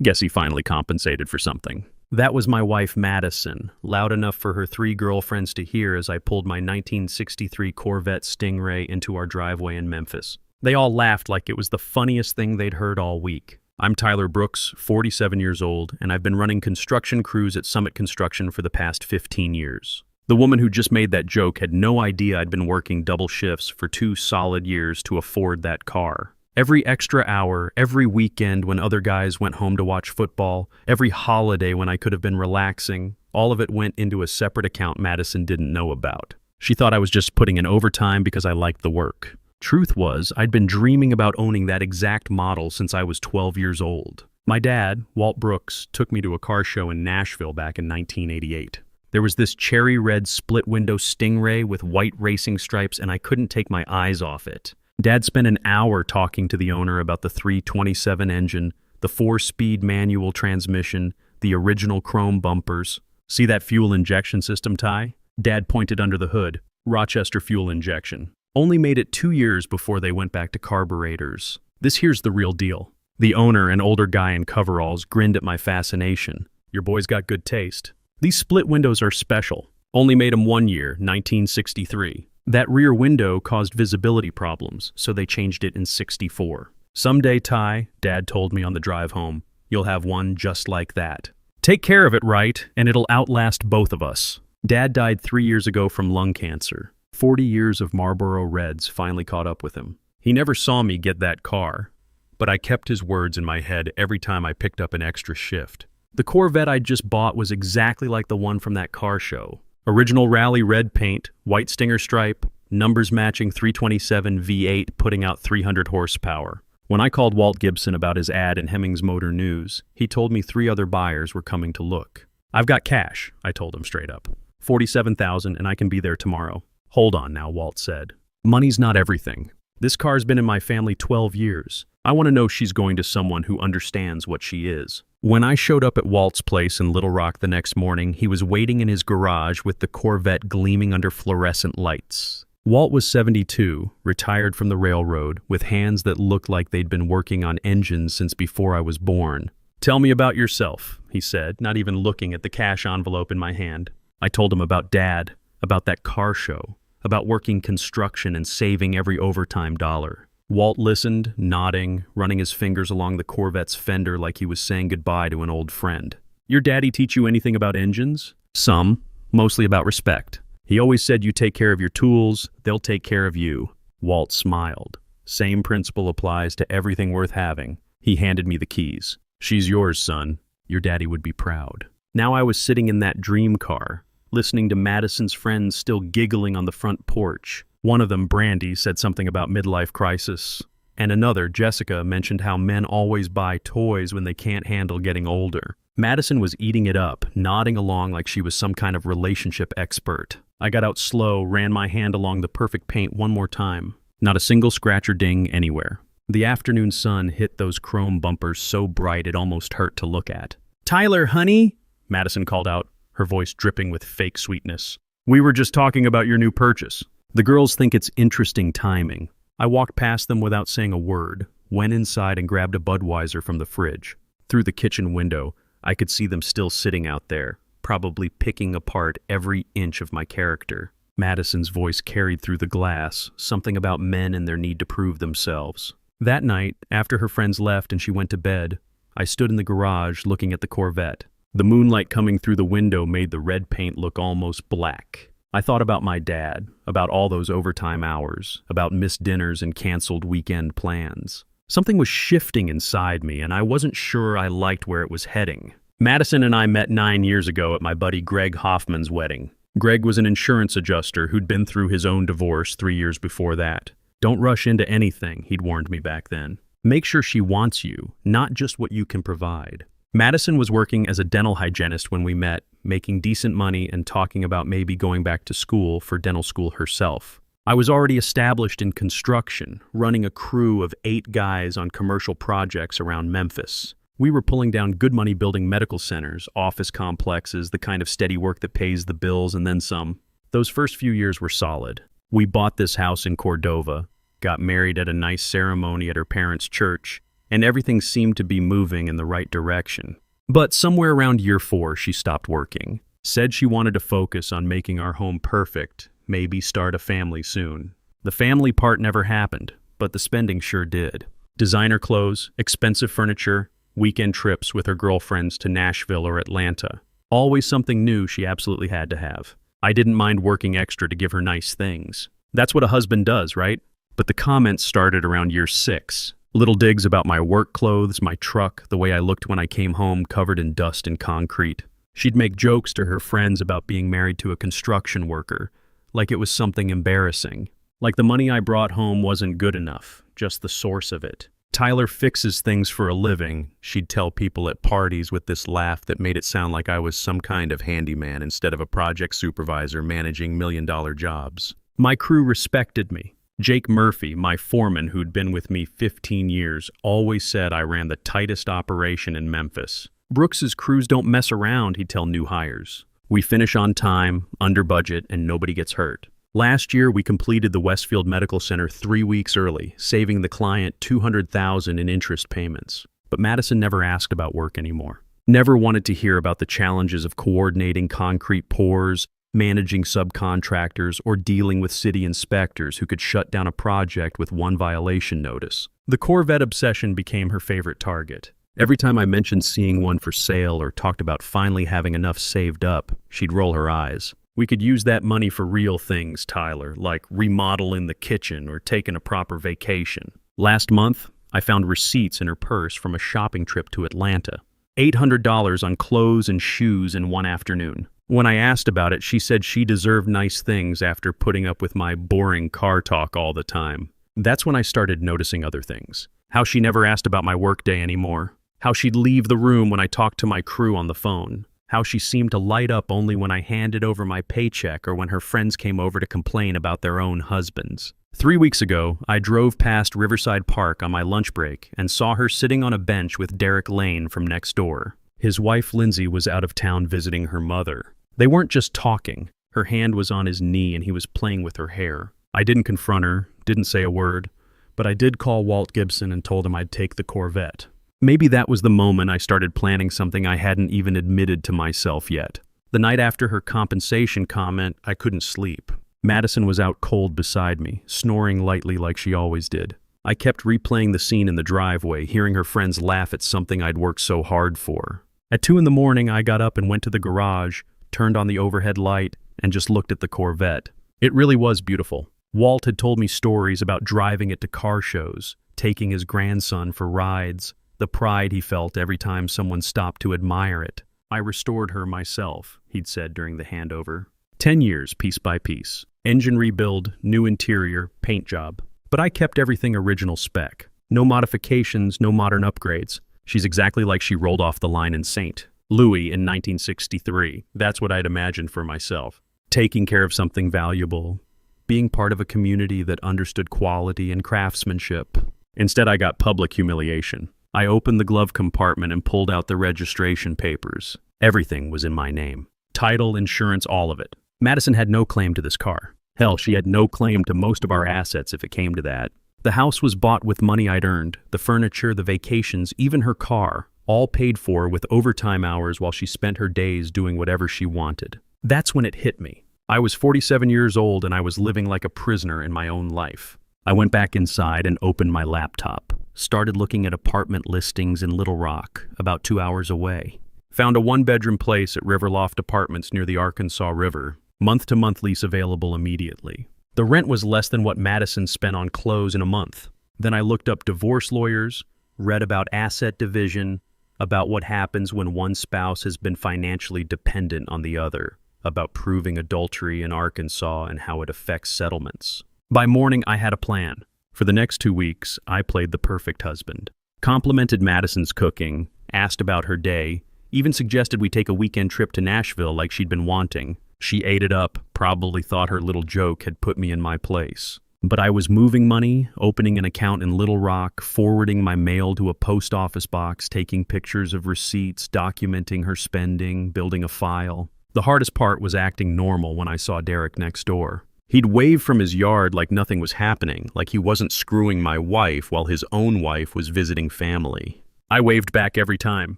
Guess he finally compensated for something. That was my wife, Madison, loud enough for her 3 girlfriends to hear as I pulled my 1963 Corvette Stingray into our driveway in Memphis. They all laughed like it was the funniest thing they'd heard all week. I'm Tyler Brooks, 47 years old, and I've been running construction crews at Summit Construction for the past 15 years. The woman who just made that joke had no idea I'd been working double shifts for 2 solid years to afford that car. Every extra hour, every weekend when other guys went home to watch football, every holiday when I could have been relaxing, all of it went into a separate account Madison didn't know about. She thought I was just putting in overtime because I liked the work. Truth was, I'd been dreaming about owning that exact model since I was 12 years old. My dad, Walt Brooks, took me to a car show in Nashville back in 1988. There was this cherry red split-window Stingray with white racing stripes, and I couldn't take my eyes off it. Dad spent an hour talking to the owner about the 327 engine, the 4-speed manual transmission, the original chrome bumpers. See that fuel injection system, Ty? Dad pointed under the hood. Rochester fuel injection. Only made it 2 years before they went back to carburetors. This here's the real deal. The owner, an older guy in coveralls, grinned at my fascination. Your boy's got good taste. These split windows are special. Only made them 1 year, 1963. That rear window caused visibility problems, so they changed it in '64. Someday, Ty, Dad told me on the drive home, you'll have one just like that. Take care of it right, and it'll outlast both of us. Dad died 3 years ago from lung cancer. 40 years of Marlboro Reds finally caught up with him. He never saw me get that car, but I kept his words in my head every time I picked up an extra shift. The Corvette I'd just bought was exactly like the one from that car show. Original rally red paint, white stinger stripe, numbers matching 327 V8 putting out 300 horsepower. When I called Walt Gibson about his ad in Hemmings Motor News, he told me 3 other buyers were coming to look. I've got cash, I told him straight up. $47,000 and I can be there tomorrow. Hold on now, Walt said. Money's not everything. This car's been in my family 12 years. I want to know she's going to someone who understands what she is. When I showed up at Walt's place in Little Rock the next morning, he was waiting in his garage with the Corvette gleaming under fluorescent lights. Walt was 72, retired from the railroad, with hands that looked like they'd been working on engines since before I was born. Tell me about yourself, he said, not even looking at the cash envelope in my hand. I told him about Dad, about that car show, about working construction and saving every overtime dollar. Walt listened, nodding, running his fingers along the Corvette's fender like he was saying goodbye to an old friend. Your daddy teach you anything about engines? Some, mostly about respect. He always said you take care of your tools, they'll take care of you. Walt smiled. Same principle applies to everything worth having. He handed me the keys. She's yours, son. Your daddy would be proud. Now I was sitting in that dream car, listening to Madison's friends still giggling on the front porch. One of them, Brandy, said something about midlife crisis, and another, Jessica, mentioned how men always buy toys when they can't handle getting older. Madison was eating it up, nodding along like she was some kind of relationship expert. I got out slow, ran my hand along the perfect paint one more time. Not a single scratch or ding anywhere. The afternoon sun hit those chrome bumpers so bright it almost hurt to look at. "Tyler, honey," Madison called out, her voice dripping with fake sweetness. "We were just talking about your new purchase." The girls think it's interesting timing. I walked past them without saying a word, went inside and grabbed a Budweiser from the fridge. Through the kitchen window, I could see them still sitting out there, probably picking apart every inch of my character. Madison's voice carried through the glass, something about men and their need to prove themselves. That night, after her friends left and she went to bed, I stood in the garage looking at the Corvette. The moonlight coming through the window made the red paint look almost black. I thought about my dad, about all those overtime hours, about missed dinners and canceled weekend plans. Something was shifting inside me, and I wasn't sure I liked where it was heading. Madison and I met 9 years ago at my buddy Greg Hoffman's wedding. Greg was an insurance adjuster who'd been through his own divorce 3 years before that. Don't rush into anything, he'd warned me back then. Make sure she wants you, not just what you can provide. Madison was working as a dental hygienist when we met, making decent money and talking about maybe going back to school for dental school herself. I was already established in construction, running a crew of 8 guys on commercial projects around Memphis. We were pulling down good money building medical centers, office complexes, the kind of steady work that pays the bills and then some. Those first few years were solid. We bought this house in Cordova, got married at a nice ceremony at her parents' church, and everything seemed to be moving in the right direction. But somewhere around year 4, she stopped working. Said she wanted to focus on making our home perfect, maybe start a family soon. The family part never happened, but the spending sure did. Designer clothes, expensive furniture, weekend trips with her girlfriends to Nashville or Atlanta. Always something new she absolutely had to have. I didn't mind working extra to give her nice things. That's what a husband does, right? But the comments started around year 6. Little digs about my work clothes, my truck, the way I looked when I came home covered in dust and concrete. She'd make jokes to her friends about being married to a construction worker, like it was something embarrassing. Like the money I brought home wasn't good enough, just the source of it. Tyler fixes things for a living, she'd tell people at parties with this laugh that made it sound like I was some kind of handyman instead of a project supervisor managing million-dollar jobs. My crew respected me. Jake Murphy, my foreman who'd been with me 15 years, always said I ran the tightest operation in Memphis. Brooks's crews don't mess around, he'd tell new hires. We finish on time, under budget, and nobody gets hurt. Last year, we completed the Westfield Medical Center 3 weeks early, saving the client $200,000 in interest payments. But Madison never asked about work anymore. Never wanted to hear about the challenges of coordinating concrete pours, managing subcontractors, or dealing with city inspectors who could shut down a project with one violation notice. The Corvette obsession became her favorite target. Every time I mentioned seeing one for sale or talked about finally having enough saved up, she'd roll her eyes. We could use that money for real things, Tyler, like remodeling the kitchen or taking a proper vacation. Last month, I found receipts in her purse from a shopping trip to Atlanta. $800 on clothes and shoes in one afternoon. When I asked about it, she said she deserved nice things after putting up with my boring car talk all the time. That's when I started noticing other things. How she never asked about my workday anymore. How she'd leave the room when I talked to my crew on the phone. How she seemed to light up only when I handed over my paycheck or when her friends came over to complain about their own husbands. 3 weeks ago, I drove past Riverside Park on my lunch break and saw her sitting on a bench with Derek Lane from next door. His wife Lindsay was out of town visiting her mother. They weren't just talking. Her hand was on his knee and he was playing with her hair. I didn't confront her, didn't say a word, but I did call Walt Gibson and told him I'd take the Corvette. Maybe that was the moment I started planning something I hadn't even admitted to myself yet. The night after her compensation comment, I couldn't sleep. Madison was out cold beside me, snoring lightly like she always did. I kept replaying the scene in the driveway, hearing her friends laugh at something I'd worked so hard for. At 2 a.m, I got up and went to the garage, turned on the overhead light, and just looked at the Corvette. It really was beautiful. Walt had told me stories about driving it to car shows, taking his grandson for rides, the pride he felt every time someone stopped to admire it. I restored her myself, he'd said during the handover. 10 years, piece by piece. Engine rebuild, new interior, paint job. But I kept everything original spec. No modifications, no modern upgrades. She's exactly like she rolled off the line in St. Louis in 1963. That's what I'd imagined for myself. Taking care of something valuable. Being part of a community that understood quality and craftsmanship. Instead, I got public humiliation. I opened the glove compartment and pulled out the registration papers. Everything was in my name. Title, insurance, all of it. Madison had no claim to this car. Hell, she had no claim to most of our assets if it came to that. The house was bought with money I'd earned, the furniture, the vacations, even her car, all paid for with overtime hours while she spent her days doing whatever she wanted. That's when it hit me. I was 47 years old and I was living like a prisoner in my own life. I went back inside and opened my laptop. Started looking at apartment listings in Little Rock, about 2 hours away. Found a 1-bedroom place at Riverloft Apartments near the Arkansas River. Month-to-month lease available immediately. The rent was less than what Madison spent on clothes in a month. Then I looked up divorce lawyers, read about asset division, about what happens when one spouse has been financially dependent on the other, about proving adultery in Arkansas and how it affects settlements. By morning, I had a plan. For the next 2 weeks, I played the perfect husband. Complimented Madison's cooking, asked about her day, even suggested we take a weekend trip to Nashville like she'd been wanting. She ate it up, probably thought her little joke had put me in my place. But I was moving money, opening an account in Little Rock, forwarding my mail to a post office box, taking pictures of receipts, documenting her spending, building a file. The hardest part was acting normal when I saw Derek next door. He'd wave from his yard like nothing was happening, like he wasn't screwing my wife while his own wife was visiting family. I waved back every time.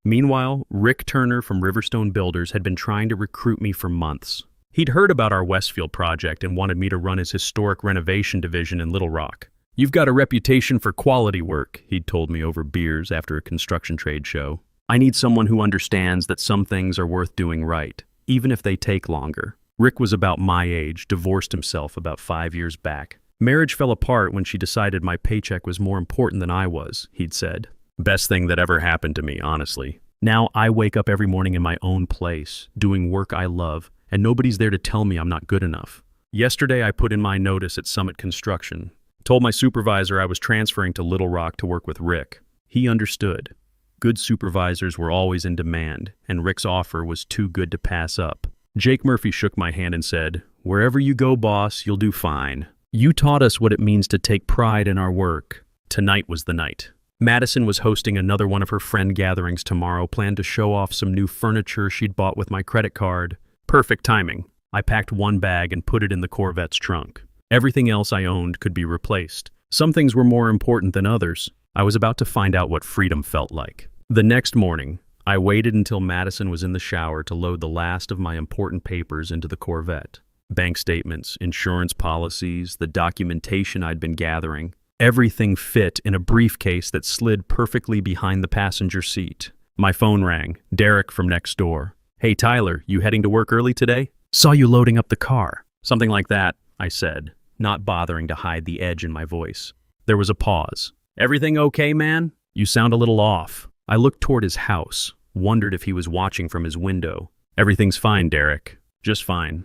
Meanwhile, Rick Turner from Riverstone Builders had been trying to recruit me for months. He'd heard about our Westfield project and wanted me to run his historic renovation division in Little Rock. "You've got a reputation for quality work," he'd told me over beers after a construction trade show. "I need someone who understands that some things are worth doing right, even if they take longer." Rick was about my age, divorced himself about 5 years back. "Marriage fell apart when she decided my paycheck was more important than I was," he'd said. Best thing that ever happened to me, honestly. Now I wake up every morning in my own place, doing work I love, and nobody's there to tell me I'm not good enough. Yesterday I put in my notice at Summit Construction. Told my supervisor I was transferring to Little Rock to work with Rick. He understood. Good supervisors were always in demand, and Rick's offer was too good to pass up. Jake Murphy shook my hand and said, "Wherever you go, boss, you'll do fine. You taught us what it means to take pride in our work." Tonight was the night. Madison was hosting another one of her friend gatherings tomorrow, planned to show off some new furniture she'd bought with my credit card. Perfect timing. I packed one bag and put it in the Corvette's trunk. Everything else I owned could be replaced. Some things were more important than others. I was about to find out what freedom felt like. The next morning, I waited until Madison was in the shower to load the last of my important papers into the Corvette. Bank statements, insurance policies, the documentation I'd been gathering. Everything fit in a briefcase that slid perfectly behind the passenger seat. My phone rang. Derek from next door. "Hey Tyler, you heading to work early today? Saw you loading up the car." "Something like that," I said, not bothering to hide the edge in my voice. There was a pause. "Everything okay, man? You sound a little off." I looked toward his house, wondered if he was watching from his window. "Everything's fine, Derek. Just fine."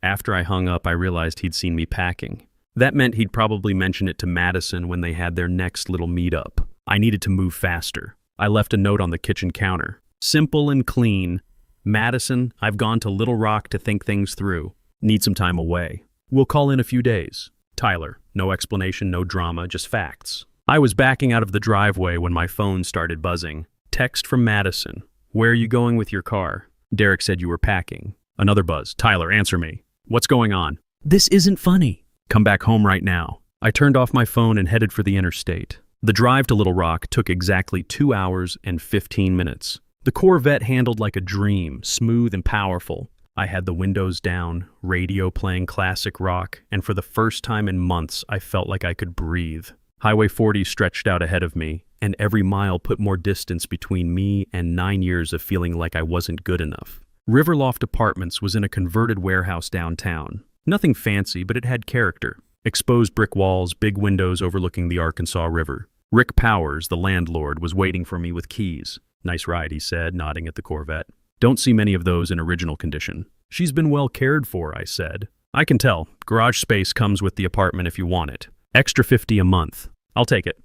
After I hung up, I realized he'd seen me packing. That meant he'd probably mention it to Madison when they had their next little meetup. I needed to move faster. I left a note on the kitchen counter. Simple and clean. "Madison, I've gone to Little Rock to think things through. Need some time away. We'll call in a few days. Tyler." No explanation, no drama, just facts. I was backing out of the driveway when my phone started buzzing. Text from Madison. "Where are you going with your car? Derek said you were packing." Another buzz. "Tyler, answer me. What's going on?" "This isn't funny." "Come back home right now." I turned off my phone and headed for the interstate. The drive to Little Rock took exactly 2 hours and 15 minutes. The Corvette handled like a dream, smooth and powerful. I had the windows down, radio playing classic rock, and for the first time in months, I felt like I could breathe. Highway 40 stretched out ahead of me, and every mile put more distance between me and 9 years of feeling like I wasn't good enough. Riverloft Apartments was in a converted warehouse downtown. Nothing fancy, but it had character. Exposed brick walls, big windows overlooking the Arkansas River. Rick Powers, the landlord, was waiting for me with keys. "Nice ride," he said, nodding at the Corvette. "Don't see many of those in original condition." "She's been well cared for," I said. "I can tell. Garage space comes with the apartment if you want it. Extra $50 a month. I'll take it."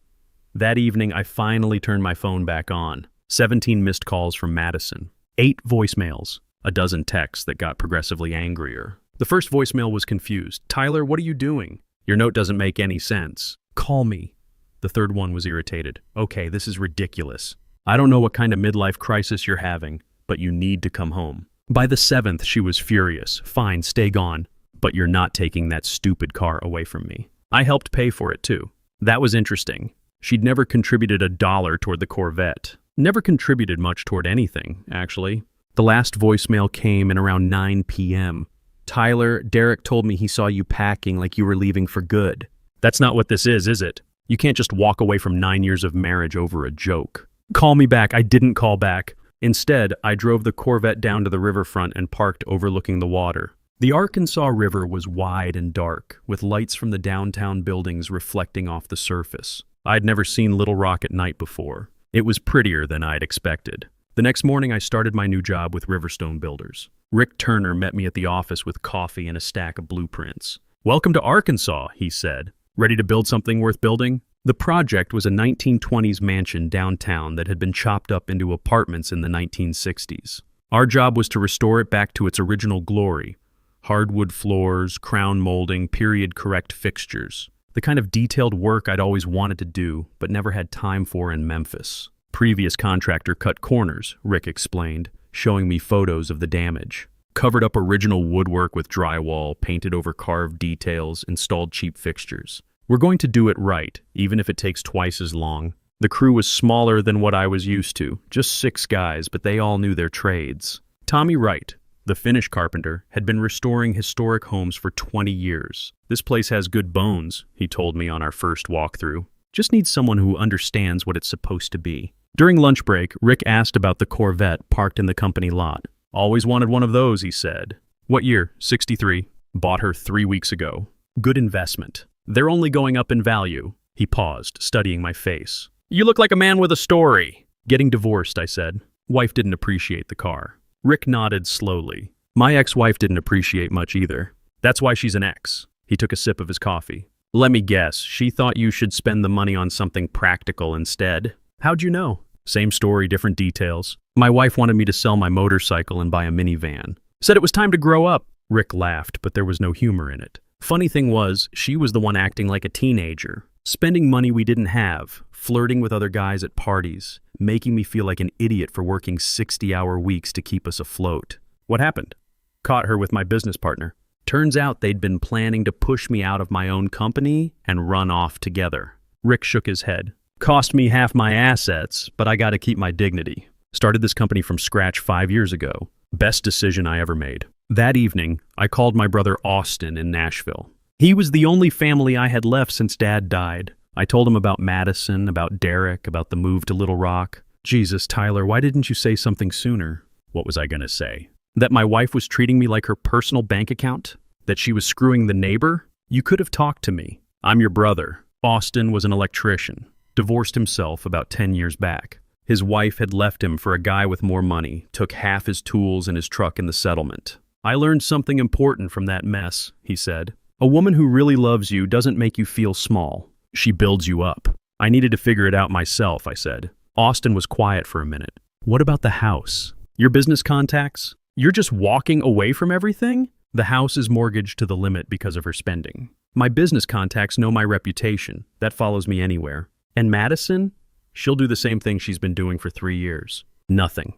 That evening, I finally turned my phone back on. 17 missed calls from Madison. 8 voicemails. A dozen texts that got progressively angrier. The first voicemail was confused. "Tyler, what are you doing? Your note doesn't make any sense. Call me." The third one was irritated. "Okay, this is ridiculous. I don't know what kind of midlife crisis you're having, but you need to come home." By the 7th, she was furious. "Fine, stay gone. But you're not taking that stupid car away from me." I helped pay for it, too. That was interesting. She'd never contributed $1 toward the Corvette. Never contributed much toward anything, actually. The last voicemail came in around 9 p.m. "Tyler, Derek told me he saw you packing like you were leaving for good." That's not what this is it? You can't just walk away from 9 years of marriage over a joke. "Call me back." I didn't call back. Instead, I drove the Corvette down to the riverfront and parked overlooking the water. The Arkansas River was wide and dark, with lights from the downtown buildings reflecting off the surface. I'd never seen Little Rock at night before. It was prettier than I'd expected. The next morning, I started my new job with Riverstone Builders. Rick Turner met me at the office with coffee and a stack of blueprints. "Welcome to Arkansas," he said. "Ready to build something worth building?" The project was a 1920s mansion downtown that had been chopped up into apartments in the 1960s. Our job was to restore it back to its original glory. Hardwood floors, crown molding, period-correct fixtures. The kind of detailed work I'd always wanted to do, but never had time for in Memphis. Previous contractor cut corners, Rick explained, showing me photos of the damage. Covered up original woodwork with drywall, painted over carved details, installed cheap fixtures. We're going to do it right, even if it takes twice as long. The crew was smaller than what I was used to, just 6 guys, but they all knew their trades. Tommy Wright, the Finnish carpenter, had been restoring historic homes for 20 years. This place has good bones, he told me on our first walkthrough. Just needs someone who understands what it's supposed to be. During lunch break, Rick asked about the Corvette parked in the company lot. Always wanted one of those, he said. What year? 63. Bought her 3 weeks ago. Good investment. They're only going up in value. He paused, studying my face. You look like a man with a story. Getting divorced, I said. Wife didn't appreciate the car. Rick nodded slowly. My ex-wife didn't appreciate much either. That's why she's an ex. He took a sip of his coffee. Let me guess, she thought you should spend the money on something practical instead. How'd you know? Same story, different details. My wife wanted me to sell my motorcycle and buy a minivan. Said it was time to grow up. Rick laughed, but there was no humor in it. Funny thing was, she was the one acting like a teenager. Spending money we didn't have, flirting with other guys at parties, making me feel like an idiot for working 60-hour weeks to keep us afloat. What happened? Caught her with my business partner. Turns out they'd been planning to push me out of my own company and run off together. Rick shook his head. Cost me half my assets, but I gotta keep my dignity. Started this company from scratch 5 years ago. Best decision I ever made. That evening, I called my brother Austin in Nashville. He was the only family I had left since Dad died. I told him about Madison, about Derek, about the move to Little Rock. Jesus, Tyler, why didn't you say something sooner? What was I gonna say? That my wife was treating me like her personal bank account? That she was screwing the neighbor? You could have talked to me. I'm your brother. Austin was an electrician. Divorced himself about 10 years back. His wife had left him for a guy with more money, took half his tools and his truck in the settlement. I learned something important from that mess, he said. A woman who really loves you doesn't make you feel small. She builds you up. I needed to figure it out myself, I said. Austin was quiet for a minute. What about the house? Your business contacts? You're just walking away from everything? The house is mortgaged to the limit because of her spending. My business contacts know my reputation. That follows me anywhere. And Madison? She'll do the same thing she's been doing for 3 years. Nothing.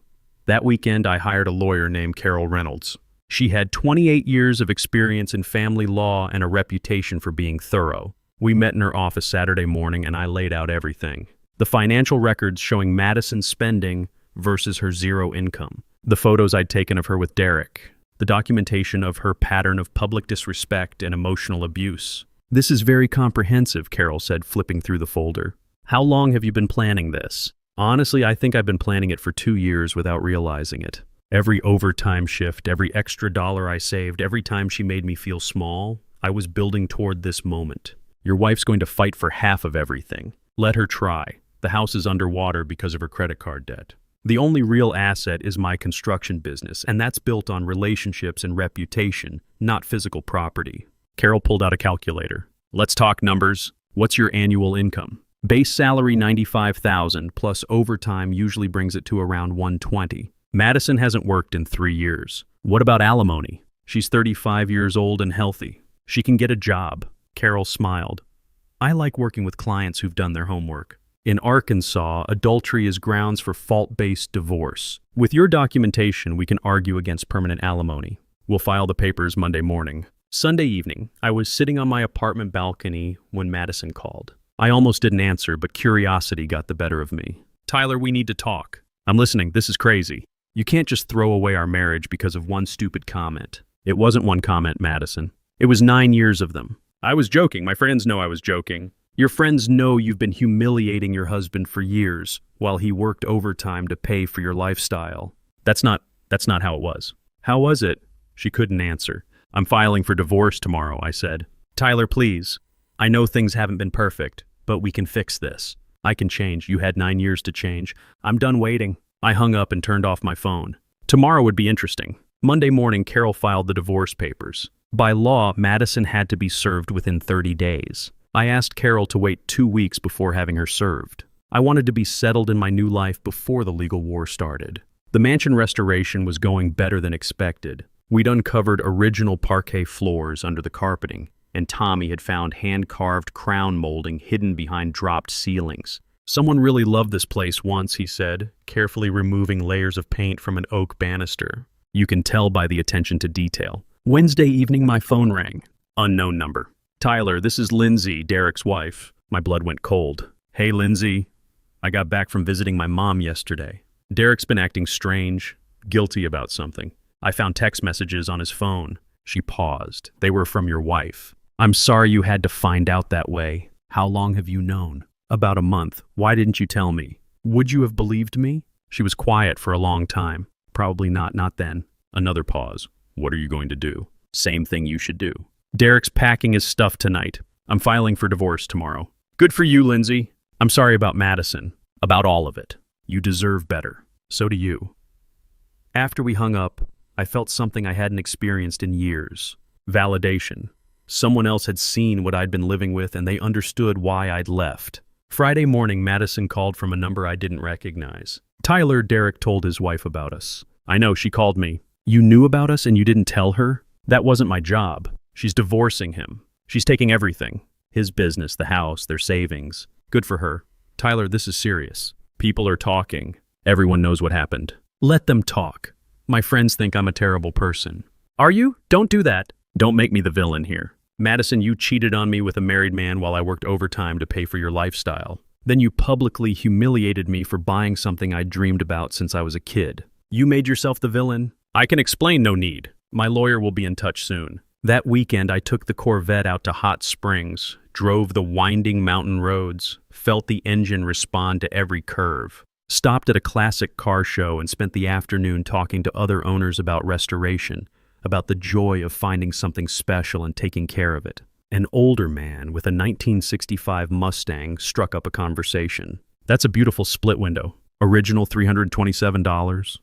That weekend, I hired a lawyer named Carol Reynolds. She had 28 years of experience in family law and a reputation for being thorough. We met in her office Saturday morning and I laid out everything. The financial records showing Madison's spending versus her zero income. The photos I'd taken of her with Derek. The documentation of her pattern of public disrespect and emotional abuse. This is very comprehensive, Carol said, flipping through the folder. How long have you been planning this? Honestly, I think I've been planning it for 2 years without realizing it. Every overtime shift, every extra dollar I saved, every time she made me feel small, I was building toward this moment. Your wife's going to fight for half of everything. Let her try. The house is underwater because of her credit card debt. The only real asset is my construction business, and that's built on relationships and reputation, not physical property. Carol pulled out a calculator. Let's talk numbers. What's your annual income? Base salary $95,000 plus overtime usually brings it to around $120,000. Madison hasn't worked in 3 years. What about alimony? She's 35 years old and healthy. She can get a job. Carol smiled. I like working with clients who've done their homework. In Arkansas, adultery is grounds for fault-based divorce. With your documentation, we can argue against permanent alimony. We'll file the papers Monday morning. Sunday evening, I was sitting on my apartment balcony when Madison called. I almost didn't answer, but curiosity got the better of me. Tyler, we need to talk. I'm listening. This is crazy. You can't just throw away our marriage because of one stupid comment. It wasn't one comment, Madison. It was 9 years of them. I was joking. My friends know I was joking. Your friends know you've been humiliating your husband for years while he worked overtime to pay for your lifestyle. That's not how it was. How was it? She couldn't answer. I'm filing for divorce tomorrow, I said. Tyler, please. I know things haven't been perfect, but we can fix this. I can change. You had 9 years to change. I'm done waiting. I hung up and turned off my phone. Tomorrow would be interesting. Monday morning, Carol filed the divorce papers. By law, Madison had to be served within 30 days. I asked Carol to wait 2 weeks before having her served. I wanted to be settled in my new life before the legal war started. The mansion restoration was going better than expected. We'd uncovered original parquet floors under the carpeting, and Tommy had found hand-carved crown molding hidden behind dropped ceilings. Someone really loved this place once, he said, carefully removing layers of paint from an oak banister. You can tell by the attention to detail. Wednesday evening, my phone rang. Unknown number. Tyler, this is Lindsay, Derek's wife. My blood went cold. Hey, Lindsay. I got back from visiting my mom yesterday. Derek's been acting strange, guilty about something. I found text messages on his phone. She paused. They were from your wife. I'm sorry you had to find out that way. How long have you known? About a month. Why didn't you tell me? Would you have believed me? She was quiet for a long time. Probably not then. Another pause. What are you going to do? Same thing you should do. Derek's packing his stuff tonight. I'm filing for divorce tomorrow. Good for you, Lindsay. I'm sorry about Madison. About all of it. You deserve better. So do you. After we hung up, I felt something I hadn't experienced in years. Validation. Someone else had seen what I'd been living with and they understood why I'd left. Friday morning, Madison called from a number I didn't recognize. Tyler, Derek told his wife about us. I know, she called me. You knew about us and you didn't tell her? That wasn't my job. She's divorcing him. She's taking everything. His business, the house, their savings. Good for her. Tyler, this is serious. People are talking. Everyone knows what happened. Let them talk. My friends think I'm a terrible person. Are you? Don't do that. Don't make me the villain here. Madison, you cheated on me with a married man while I worked overtime to pay for your lifestyle. Then you publicly humiliated me for buying something I dreamed about since I was a kid. You made yourself the villain? I can explain, no need. My lawyer will be in touch soon. That weekend, I took the Corvette out to Hot Springs, drove the winding mountain roads, felt the engine respond to every curve, stopped at a classic car show and spent the afternoon talking to other owners about restoration, about the joy of finding something special and taking care of it. An older man with a 1965 Mustang struck up a conversation. That's a beautiful split window. Original $327.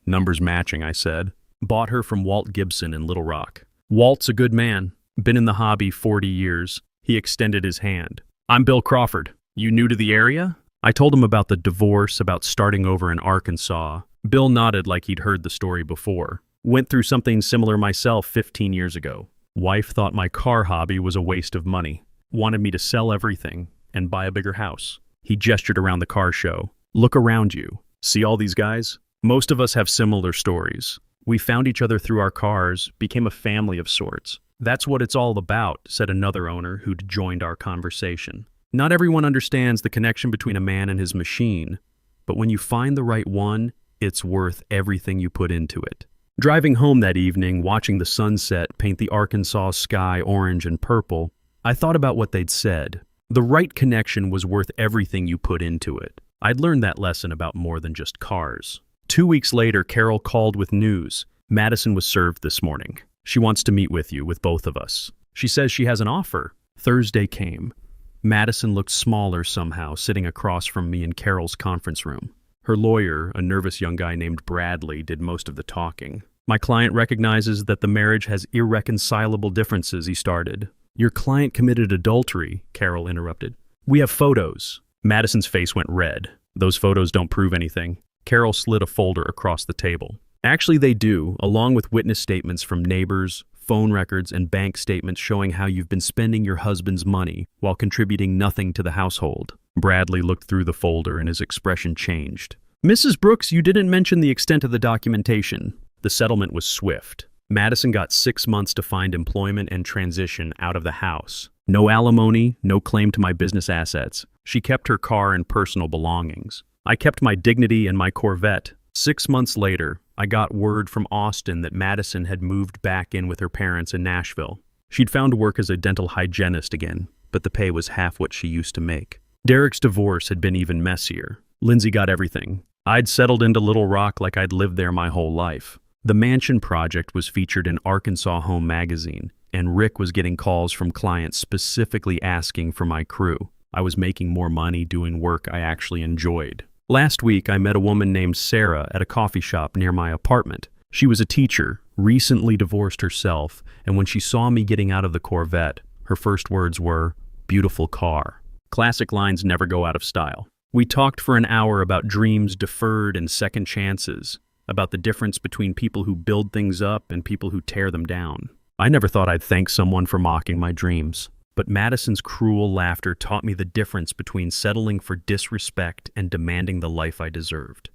Numbers matching, I said. Bought her from Walt Gibson in Little Rock. Walt's a good man. Been in the hobby 40 years. He extended his hand. I'm Bill Crawford. You new to the area? I told him about the divorce, about starting over in Arkansas. Bill nodded like he'd heard the story before. Went through something similar myself 15 years ago. Wife thought my car hobby was a waste of money. Wanted me to sell everything and buy a bigger house. He gestured around the car show. Look around you. See all these guys? Most of us have similar stories. We found each other through our cars, became a family of sorts. That's what it's all about, said another owner who'd joined our conversation. Not everyone understands the connection between a man and his machine, but when you find the right one, it's worth everything you put into it. Driving home that evening, watching the sunset paint the Arkansas sky orange and purple, I thought about what they'd said. The right connection was worth everything you put into it. I'd learned that lesson about more than just cars. 2 weeks later, Carol called with news. Madison was served this morning. She wants to meet with you, with both of us. She says she has an offer. Thursday came. Madison looked smaller somehow, sitting across from me in Carol's conference room. Her lawyer, a nervous young guy named Bradley, did most of the talking. My client recognizes that the marriage has irreconcilable differences, he started. Your client committed adultery, Carol interrupted. We have photos. Madison's face went red. Those photos don't prove anything. Carol slid a folder across the table. Actually, they do, along with witness statements from neighbors, phone records, and bank statements showing how you've been spending your husband's money while contributing nothing to the household. Bradley looked through the folder and his expression changed. Mrs. Brooks, you didn't mention the extent of the documentation. The settlement was swift. Madison got 6 months to find employment and transition out of the house. No alimony, no claim to my business assets. She kept her car and personal belongings. I kept my dignity and my Corvette. 6 months later, I got word from Austin that Madison had moved back in with her parents in Nashville. She'd found work as a dental hygienist again, but the pay was half what she used to make. Derek's divorce had been even messier. Lindsay got everything. I'd settled into Little Rock like I'd lived there my whole life. The mansion project was featured in Arkansas Home magazine, and Rick was getting calls from clients specifically asking for my crew. I was making more money doing work I actually enjoyed. Last week, I met a woman named Sarah at a coffee shop near my apartment. She was a teacher, recently divorced herself, and when she saw me getting out of the Corvette, her first words were, "Beautiful car." Classic lines never go out of style. We talked for an hour about dreams deferred and second chances, about the difference between people who build things up and people who tear them down. I never thought I'd thank someone for mocking my dreams. But Madison's cruel laughter taught me the difference between settling for disrespect and demanding the life I deserved.